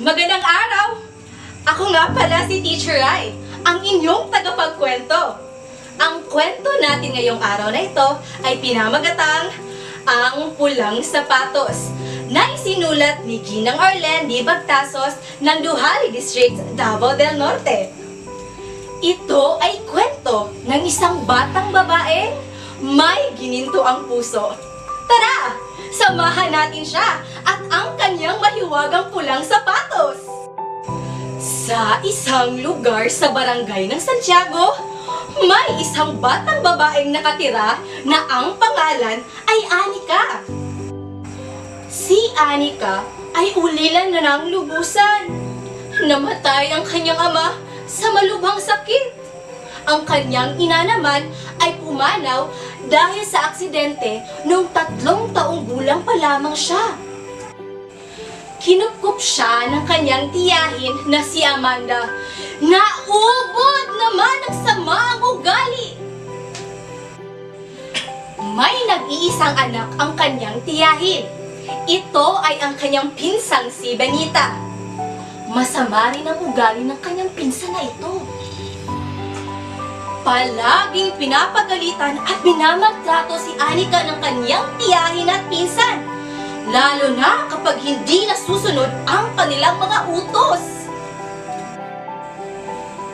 Magandang araw! Ako nga pala si Teacher Ai, ang inyong tagapagkwento. Ang kwento natin ngayong araw na ito ay pinamagatang Ang Pulang Sapatos na isinulat ni Ginang Arlen D. Bagtasos ng Duhali District, Davao del Norte. Ito ay kwento ng isang batang babaeng may gininto ang puso. Tara! Samahan natin siya at ang kanyang mahiwagang pulang sapatos! Sa isang lugar sa barangay ng Santiago, may isang batang babaeng nakatira na ang pangalan ay Anika. Si Anika ay ulilan na ng lubusan. Namatay ang kanyang ama sa malubhang sakit. Ang kanyang ina naman ay pumanaw dahil sa aksidente noong 3 taong gulang pa lamang siya. Kinupkup siya ng kanyang tiyahin na si Amanda. Naubod naman ang sama ang ugali. May nag-iisang anak ang kanyang tiyahin. Ito ay ang kanyang pinsang si Benita. Masama rin ang ugali ng kanyang pinsan na ito. Palaging pinapagalitan at binamagtrato si Anika ng kanyang tiyahin at pinsan, lalo na kapag hindi nasusunod ang kanilang mga utos.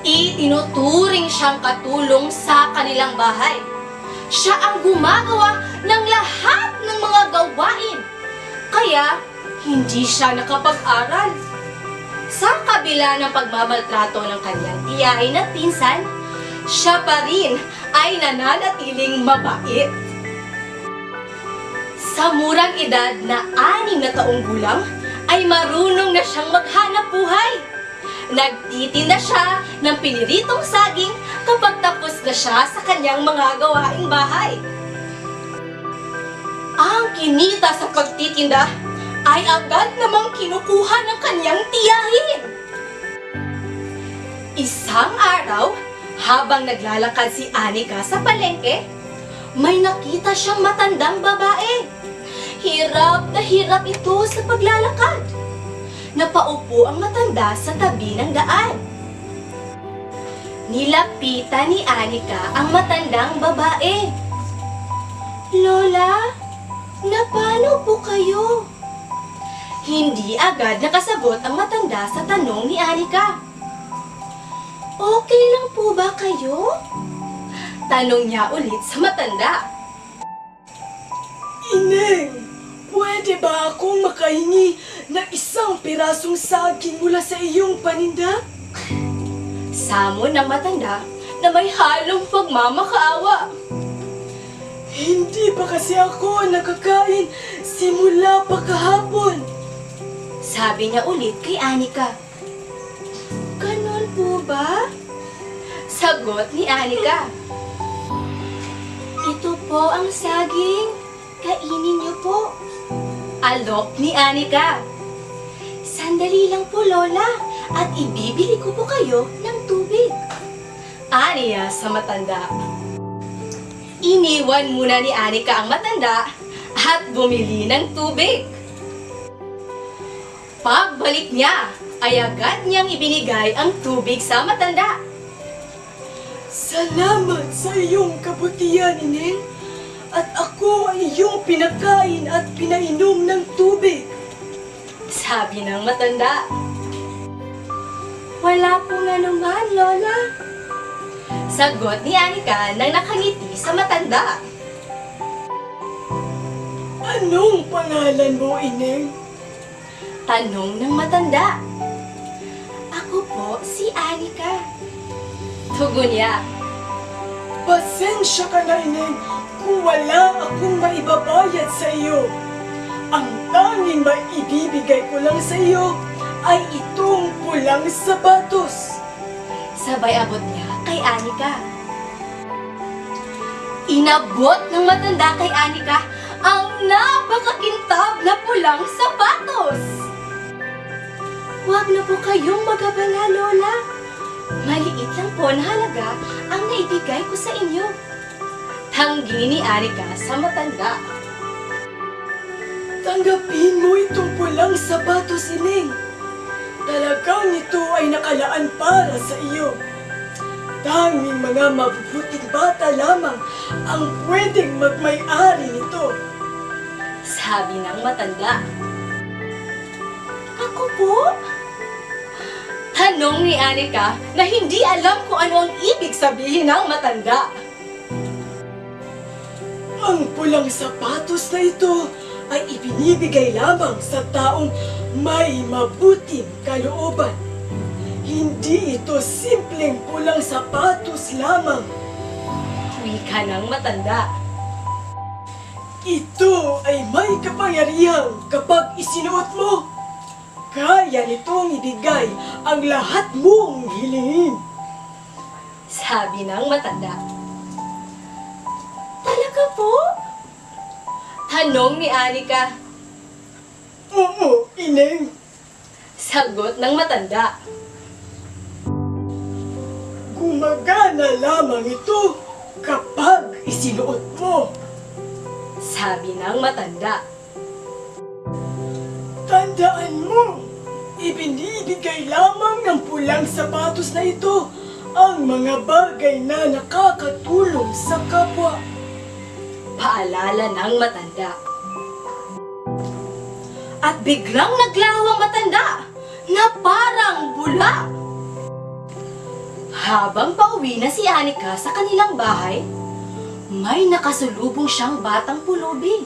Itinuturing siyang katulong sa kanilang bahay. Siya ang gumagawa ng lahat ng mga gawain, kaya hindi siya nakapag-aral. Sa kabila ng pagmamaltrato ng kanyang tiyahin at pinsan, siya pa rin ay nananatiling mabait. Sa murang edad na 6 na taong gulang, ay marunong na siyang maghanap buhay. Nagtitinda siya ng piniritong saging kapag tapos na siya sa kanyang mga gawaing bahay. Ang kinita sa pagtitinda ay agad namang kinukuha ng kanyang tiyahin. Isang araw, habang naglalakad si Anika sa palengke, may nakita siyang matandang babae. Hirap na hirap ito sa paglalakad. Napaupo ang matanda sa tabi ng daan. Nilapitan ni Anika ang matandang babae. "Lola, napano po kayo?" Hindi agad nakasagot ang matanda sa tanong ni Anika. "Okay lang po ba kayo?" Tanong niya ulit sa matanda. Ineng, pwede ba akong makahingi ng isang pirasong saging mula sa iyong paninda? Samon ng matanda na may halong pagmamakaawa. Hindi pa kasi ako nakakain simula pa kahapon. Sabi niya ulit kay Anika. "Ganon po ba?" Sagot ni Anika. "Ito po ang saging. Kainin niyo po." Alok ni Anika. "Sandali lang po, Lola, at ibibili ko po kayo ng tubig." Aniya sa matanda. Iniwan muna ni Anika ang matanda at bumili ng tubig. Pagbalik niya, ay agad niyang ibinigay ang tubig sa matanda. Salamat sa iyong kabutihan, Ineng. At ako ay iyong pinakain at pinainom ng tubig. Sabi ng matanda. "Wala pong anuman, Lola." Sagot ni Anika nang nakangiti sa matanda. Anong pangalan mo, Ineng? Tanong ng matanda. "Ako po si Anika." Tugon niya. Pasensya ka na, Ineng, kung wala akong maibabayad sa iyo. Ang tanging maibibigay ko lang sa iyo ay itong pulang sapatos. Sabay abot niya kay Anika. Inabot ng matanda kay Anika ang napakakintab na pulang sapatos. "Huwag na po kayong mag-abala, Lola. Maliit lang po na halaga ang naibigay ko sa inyo." Tanggi ni Anika sa matanda. Tanggapin mo itong pulang sapatos, Ineng. ay nakalaan para sa iyo. Tanging mga mabubuting bata lamang ang pwedeng magmay-ari nito. Sabi ng matanda. Ako po? Tanong ni Anika na hindi alam kung ano ang ibig sabihin ng matanda. Ang pulang sapatos na ito ay ibinibigay lamang sa taong may mabuting kalooban. Hindi ito simpleng pulang sapatos lamang. Wika ng matanda. Ito ay may kapangyarihan kapag isinuot mo. Kaya nitong ibigay ang lahat mong hilingin. Sabi ng matanda. Talaga po? Tanong ni Anika. Oo, Ineng. Sagot ng matanda. Gumagana lamang ito kapag isinuot mo. Sabi ng matanda. Tandaan mo, ibinibigay lamang ng pulang sapatos na ito ang mga bagay na nakakatulong sa kapwa. Paalala ng matanda. At biglang naglaho ang matanda na parang bula. Habang pauwi na si Anika sa kanilang bahay, may nakasulubong siyang batang pulubi.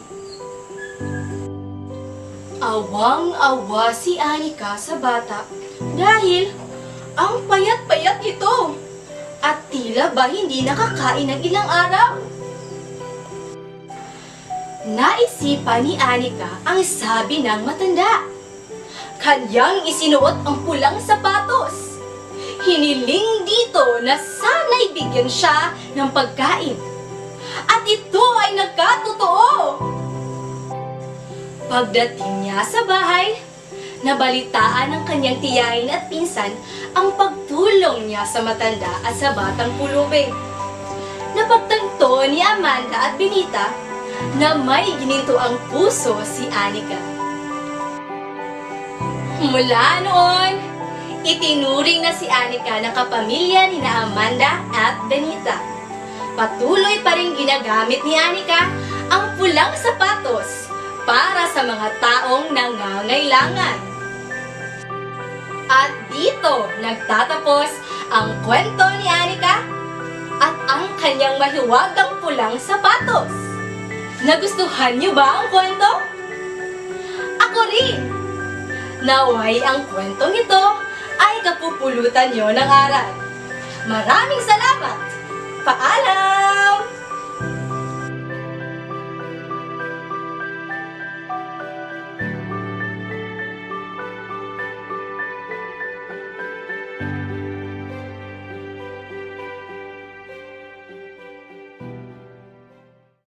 Awang-awa si Anika sa bata dahil ang payat-payat ito at tila ba hindi nakakain ng ilang araw. Naisipan ni Anika ang sabi ng matanda. Kanyang isinuot ang pulang sapatos. Hiniling dito na sana'y bigyan siya ng pagkain. At ito ay nagkatotoo. Pagdating niya sa bahay, nabalitaan ng kanyang tiyahin at pinsan ang pagtulong niya sa matanda at sa batang pulubi. Napagtanto ni Amanda at Benita na may gininto ang puso si Anika. Mula noon, itinuring na si Anika na kapamilya ni na Amanda at Benita. Patuloy pa rin ginagamit ni Anika ang pulang sapatos para sa mga taong nangangailangan. At dito nagtatapos ang kwento ni Anika at ang kanyang mahiwagang pulang sapatos. Nagustuhan niyo ba ang kwento? Ako rin! Naway ang kwentong ito ay kapupulutan niyo ng aral. Maraming salamat!